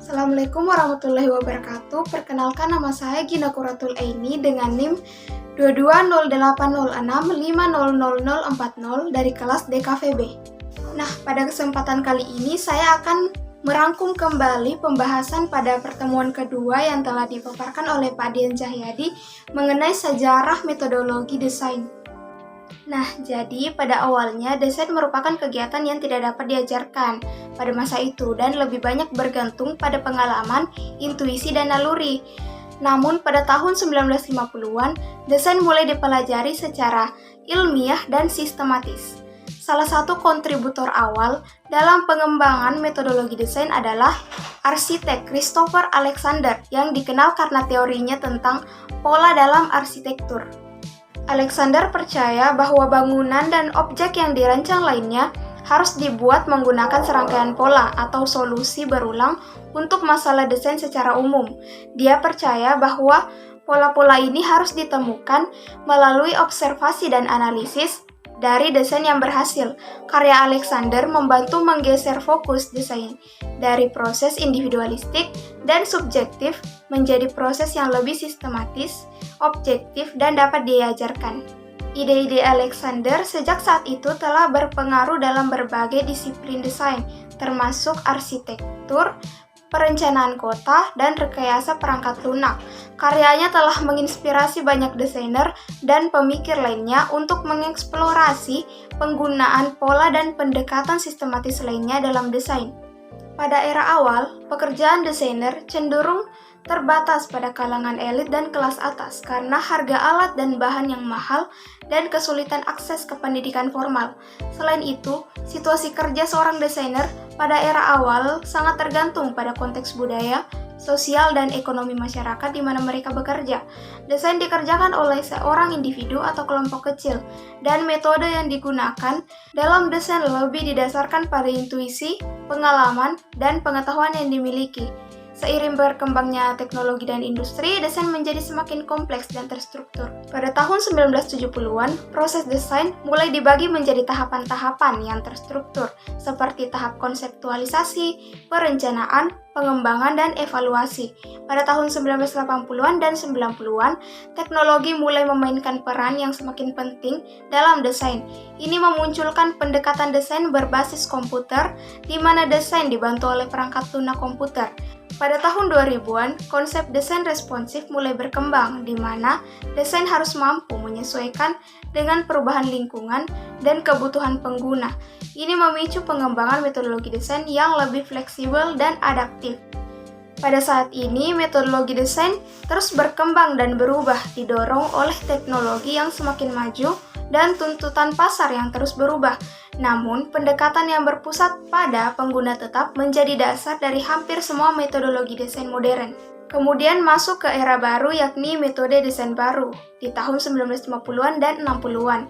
Assalamualaikum warahmatullahi wabarakatuh. Perkenalkan, nama saya Gina Quratul Aini dengan NIM 220806500040 dari kelas DKVB. Nah, pada kesempatan kali ini saya akan merangkum kembali pembahasan pada pertemuan kedua yang telah dipaparkan oleh Pak Dian Cahyadi mengenai sejarah metodologi desain. Nah, jadi pada awalnya desain merupakan kegiatan yang tidak dapat diajarkan pada masa itu dan lebih banyak bergantung pada pengalaman, intuisi, dan naluri. Namun pada tahun 1950-an, desain mulai dipelajari secara ilmiah dan sistematis. Salah satu kontributor awal dalam pengembangan metodologi desain adalah arsitek Christopher Alexander yang dikenal karena teorinya tentang pola dalam arsitektur. Alexander percaya bahwa bangunan dan objek yang dirancang lainnya harus dibuat menggunakan serangkaian pola atau solusi berulang untuk masalah desain secara umum. Dia percaya bahwa pola-pola ini harus ditemukan melalui observasi dan analisis dari desain yang berhasil. Karya Alexander membantu menggeser fokus desain dari proses individualistik dan subjektif menjadi proses yang lebih sistematis, objektif, dan dapat diajarkan. Ide-ide Alexander sejak saat itu telah berpengaruh dalam berbagai disiplin desain, termasuk arsitektur, perencanaan kota, dan rekayasa perangkat lunak. Karyanya telah menginspirasi banyak desainer dan pemikir lainnya untuk mengeksplorasi penggunaan pola dan pendekatan sistematis lainnya dalam desain. Pada era awal, pekerjaan desainer cenderung terbatas pada kalangan elit dan kelas atas karena harga alat dan bahan yang mahal dan kesulitan akses ke pendidikan formal. Selain itu, situasi kerja seorang desainer pada era awal sangat tergantung pada konteks budaya, sosial, dan ekonomi masyarakat di mana mereka bekerja. Desain dikerjakan oleh seorang individu atau kelompok kecil, dan metode yang digunakan dalam desain lebih didasarkan pada intuisi, pengalaman, dan pengetahuan yang dimiliki. Seiring berkembangnya teknologi dan industri, desain menjadi semakin kompleks dan terstruktur. Pada tahun 1970-an, proses desain mulai dibagi menjadi tahapan-tahapan yang terstruktur, seperti tahap konseptualisasi, perencanaan, pengembangan, dan evaluasi. Pada tahun 1980-an dan 90-an, teknologi mulai memainkan peran yang semakin penting dalam desain. Ini memunculkan pendekatan desain berbasis komputer, di mana desain dibantu oleh perangkat lunak komputer. Pada tahun 2000-an, konsep desain responsif mulai berkembang, di mana desain harus mampu menyesuaikan dengan perubahan lingkungan dan kebutuhan pengguna. Ini memicu pengembangan metodologi desain yang lebih fleksibel dan adaptif. Pada saat ini, metodologi desain terus berkembang dan berubah, didorong oleh teknologi yang semakin maju dan tuntutan pasar yang terus berubah. Namun, pendekatan yang berpusat pada pengguna tetap menjadi dasar dari hampir semua metodologi desain modern. Kemudian masuk ke era baru, yakni metode desain baru di tahun 1950-an dan 60-an.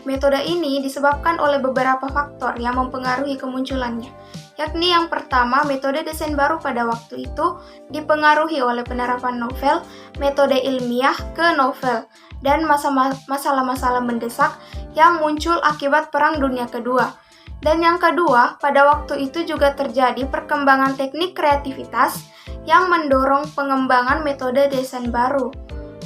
Metode ini disebabkan oleh beberapa faktor yang mempengaruhi kemunculannya, yakni yang pertama, metode desain baru pada waktu itu dipengaruhi oleh penerapan novel, metode ilmiah ke novel, dan masalah-masalah mendesak yang muncul akibat Perang Dunia Kedua. Dan yang kedua, pada waktu itu juga terjadi perkembangan teknik kreativitas yang mendorong pengembangan metode desain baru.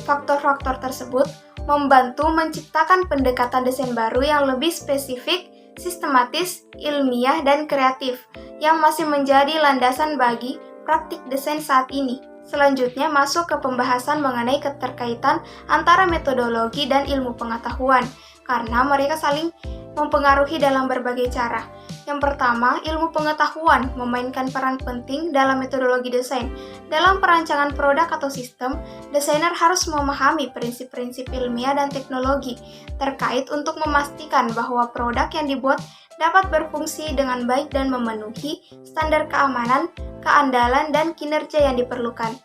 Faktor-faktor tersebut membantu menciptakan pendekatan desain baru yang lebih spesifik, sistematis, ilmiah, dan kreatif, yang masih menjadi landasan bagi praktik desain saat ini. Selanjutnya masuk ke pembahasan mengenai keterkaitan antara metodologi dan ilmu pengetahuan, karena mereka saling mempengaruhi dalam berbagai cara. Yang pertama, ilmu pengetahuan memainkan peran penting dalam metodologi desain. Dalam perancangan produk atau sistem, desainer harus memahami prinsip-prinsip ilmiah dan teknologi terkait untuk memastikan bahwa produk yang dibuat dapat berfungsi dengan baik dan memenuhi standar keamanan, keandalan, dan kinerja yang diperlukan.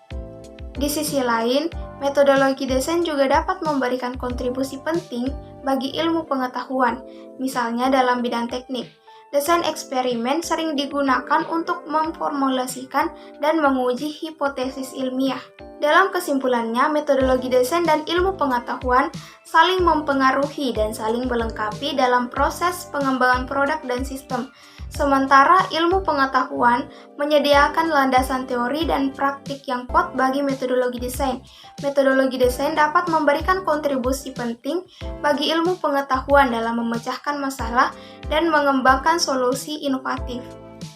Di sisi lain, metodologi desain juga dapat memberikan kontribusi penting bagi ilmu pengetahuan, misalnya dalam bidang teknik. Desain eksperimen sering digunakan untuk memformulasikan dan menguji hipotesis ilmiah. Dalam kesimpulannya, metodologi desain dan ilmu pengetahuan saling mempengaruhi dan saling melengkapi dalam proses pengembangan produk dan sistem. Sementara ilmu pengetahuan menyediakan landasan teori dan praktik yang kuat bagi metodologi desain. Metodologi desain dapat memberikan kontribusi penting bagi ilmu pengetahuan dalam memecahkan masalah dan mengembangkan solusi inovatif.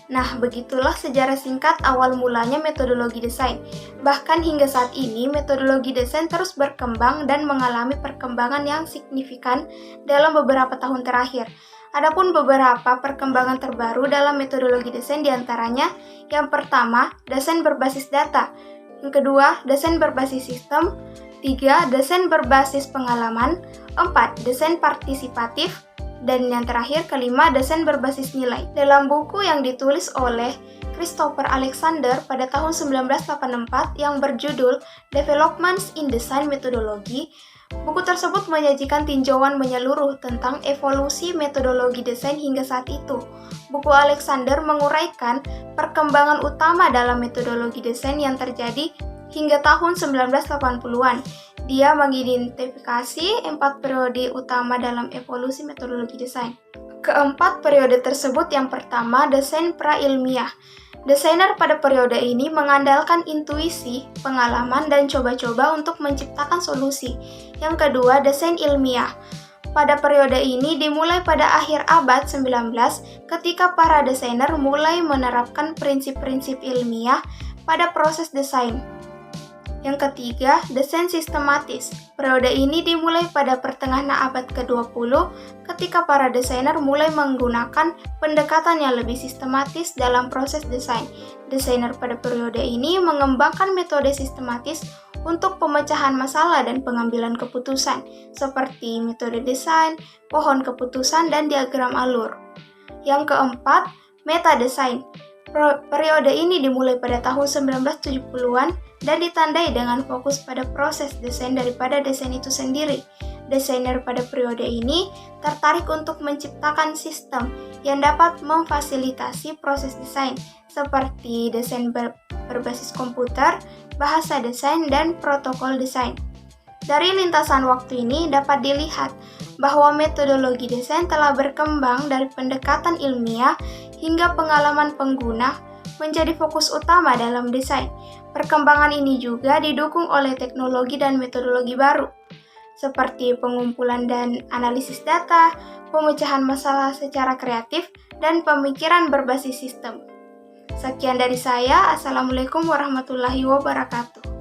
Nah, begitulah sejarah singkat awal mulanya metodologi desain. Bahkan hingga saat ini, metodologi desain terus berkembang dan mengalami perkembangan yang signifikan dalam beberapa tahun terakhir. Adapun beberapa perkembangan terbaru dalam metodologi desain diantaranya, yang pertama, desain berbasis data. Yang kedua, desain berbasis sistem. 3. Desain berbasis pengalaman. 4. Desain partisipatif. Dan yang terakhir, kelima, desain berbasis nilai. Dalam buku yang ditulis oleh Christopher Alexander pada tahun 1984 yang berjudul Developments in Design Methodology, buku tersebut menyajikan tinjauan menyeluruh tentang evolusi metodologi desain hingga saat itu. Buku Alexander menguraikan perkembangan utama dalam metodologi desain yang terjadi hingga tahun 1980-an. Dia mengidentifikasi 4 periode utama dalam evolusi metodologi desain. Keempat periode tersebut yang pertama, desain pra-ilmiah. Desainer pada periode ini mengandalkan intuisi, pengalaman, dan coba-coba untuk menciptakan solusi. Yang kedua, desain ilmiah. Pada periode ini dimulai pada akhir abad 19 ketika para desainer mulai menerapkan prinsip-prinsip ilmiah pada proses desain. Yang ketiga, desain sistematis. Periode ini dimulai pada pertengahan abad ke-20 ketika para desainer mulai menggunakan pendekatan yang lebih sistematis dalam proses desain. Desainer pada periode ini mengembangkan metode sistematis untuk pemecahan masalah dan pengambilan keputusan, seperti metode desain, pohon keputusan, dan diagram alur. Yang keempat, meta-desain. Periode ini dimulai pada tahun 1970-an dan ditandai dengan fokus pada proses desain daripada desain itu sendiri. Desainer pada periode ini tertarik untuk menciptakan sistem yang dapat memfasilitasi proses desain, seperti desain berbasis komputer, bahasa desain, dan protokol desain. Dari lintasan waktu ini dapat dilihat bahwa metodologi desain telah berkembang dari pendekatan ilmiah hingga pengalaman pengguna menjadi fokus utama dalam desain. Perkembangan ini juga didukung oleh teknologi dan metodologi baru, seperti pengumpulan dan analisis data, pemecahan masalah secara kreatif, dan pemikiran berbasis sistem. Sekian dari saya. Assalamualaikum warahmatullahi wabarakatuh.